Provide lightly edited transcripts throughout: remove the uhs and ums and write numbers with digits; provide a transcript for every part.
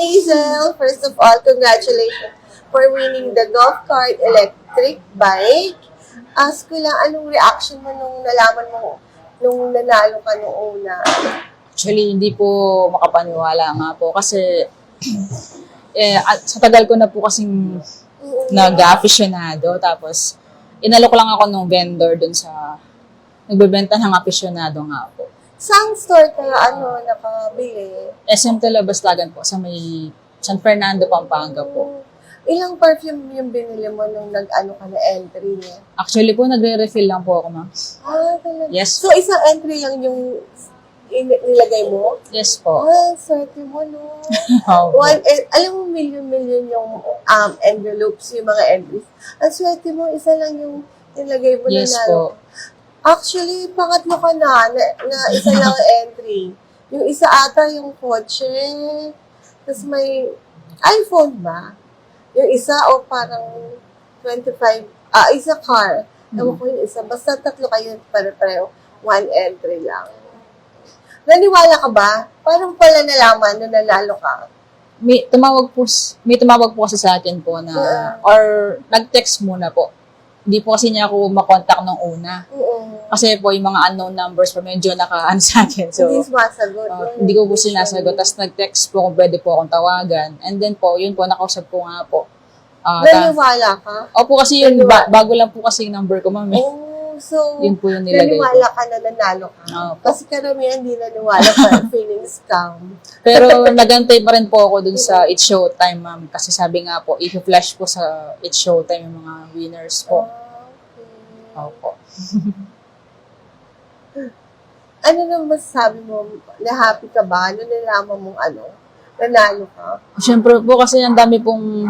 Hazel, first of all, congratulations for winning the golf cart electric bike. Ask ko lang, anong reaction mo nung nalaman mo, nung nanalo ka nung una? Actually, hindi po makapaniwala nga po kasi sa tagal ko na po kasing nag-aficionado. Tapos, inalok lang ako nung vendor dun sa nagbebenta ng aficionado nga po. Saan store ka nakabili? SM Talabastagan po sa may San Fernando, Pampanga po. Ilang perfume yung binili mo nung nag-ano ka na entry niya? Actually po, nagre-refill lang po ako, ma'am. Talaga. Yes. So, isang entry lang yung nilagay mo? Yes po. Swerte mo, no? Opo. Alam mo, million yung envelopes, yung mga entries. Ang swerte mo, isa lang yung nilagay mo Yes na po. Actually, pangatlo ka na isa lang ang entry. Yung isa ata yung kotse. Tapos may iPhone ba? Yung isa o parang 25, isa car. Ewan ko yung isa. Basta tatlo kayo pare-pareho. One entry lang. Naniwala ka ba? Parang pala nalaman nung nanalo ka. May tumawag po kasi sa akin po na, or nag-text muna po. Hindi po kasi niya ako makontak nung una. Kasi po yung mga unknown numbers po medyo naka-ano sa akin. So, Hindi sumasagot. hindi ko po sinasagot. Tapos nag-text po kung pwede po akong tawagan. And then po, yun po, nakausap ko nga po. Naniwala ka? Opo, kasi yun, bago lang po kasi yung number ko, ma'am. So, Yun po yung nilagay naniwala ka na nanalo ka. Opo. Kasi karamihan hindi naniwala ka feeling scam. Pero nagantay pa rin po ako dun sa It's Showtime, ma'am. Kasi sabi nga po, i-flash po sa It's Showtime yung mga winners po. Okay. Opo. Ano naman masasabi mo? Na-happy ka ba? Ano nalaman mong nanalo ka? Siyempre po kasi ang dami pong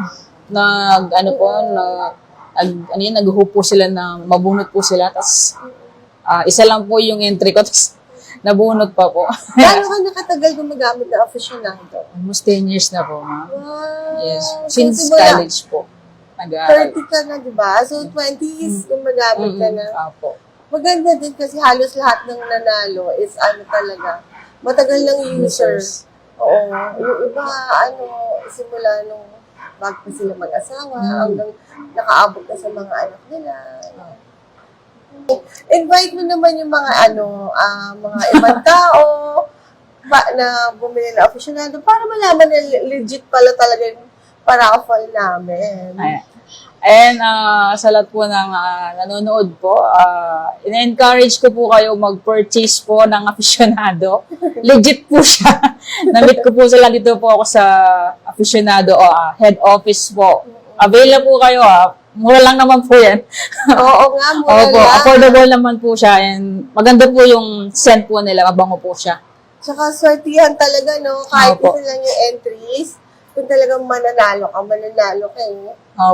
nag-hope po sila na mabunot po sila. Tapos, isa lang po yung entry ko. Tapos, nabunot pa po. Paano ka nakatagal gumagamit ng aficionado? Almost 10 years na po, ma'am. Wow! Yes. So, Since simula, college po. Nag-aaral. 30 ka na, di ba? So, 20s gumagamit ka na. Opo. Maganda din kasi halos lahat ng nanalo is talaga. Matagal ng users. Oo. Yung iba, simula nung bago pa sila mag-asawa, hanggang nakaabot na sa mga anak nila. Invite mo naman yung mga mga ibang tao na bumili ng aficionado para malaman na legit pala talaga yung paraffle namin. And sa lahat po ng nanonood po, ina-encourage ko po kayo mag-purchase po ng aficionado. Legit po siya. Na-meet ko po sila dito po ako sa aficionado head office po. Available po kayo Mura lang naman po yan. Oo nga, mura Opo, lang. affordable naman po siya. And maganda po yung scent po nila. Mabango po siya. Tsaka swertihan talaga, no? Kahit Opo. isa lang yung entries, kung talagang mananalo ka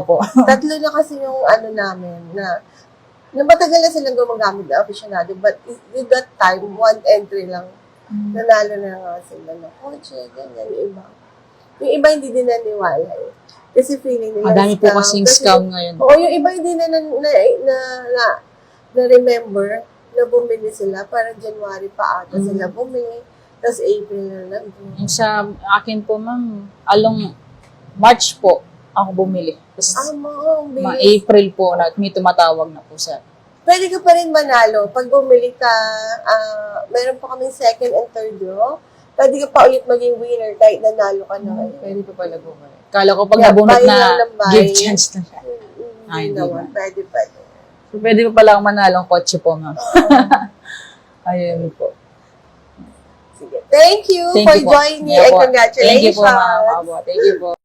Opo. Tatlo na kasi yung namin na matagal na silang gumagamit na aficionado, but with that time, one entry lang. Nanalo na nga sila ng kotse, ganyan, yung iba. Yung iba hindi din naniwala eh. Kasi feeling nila Madami po kasing scam ngayon. Oo, yung iba hindi na-remember na bumili sila. Parang January pa ata sila bumili. Tapos April na lang. Yung sa akin po, ma'am, along March po ako bumili. Tapos, April po, may tumatawag na po sa. Pwede ka pa rin manalo. Pag bumili ka, meron pa kaming second and third draw. Pwede ka pa ulit maging winner kahit nanalo ka na ngayon. Pwede pa pala bumili. Kala ko pag nabunot na, give chance na siya. Hindi naman. Pwede. So, pwede pa pala akong manalong kotse po, ma'am. Ayun po. Sige. Thank you for joining me and congratulations. Thank you po, ma'am. Thank you po.